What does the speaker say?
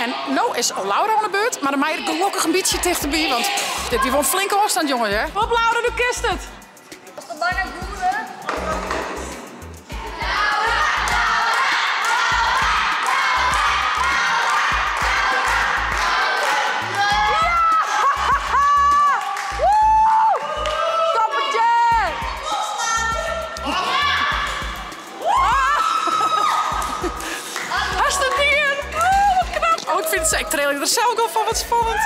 En nu is Laura aan de beurt, maar dan mag je gelukkig een beetje dichterbij, want dit is wel een flinke afstand, jongen, hè? Op, Laura, nu kist het! Als de lange goede. Ik vind het, ik trail er zelf al van, wat spannend.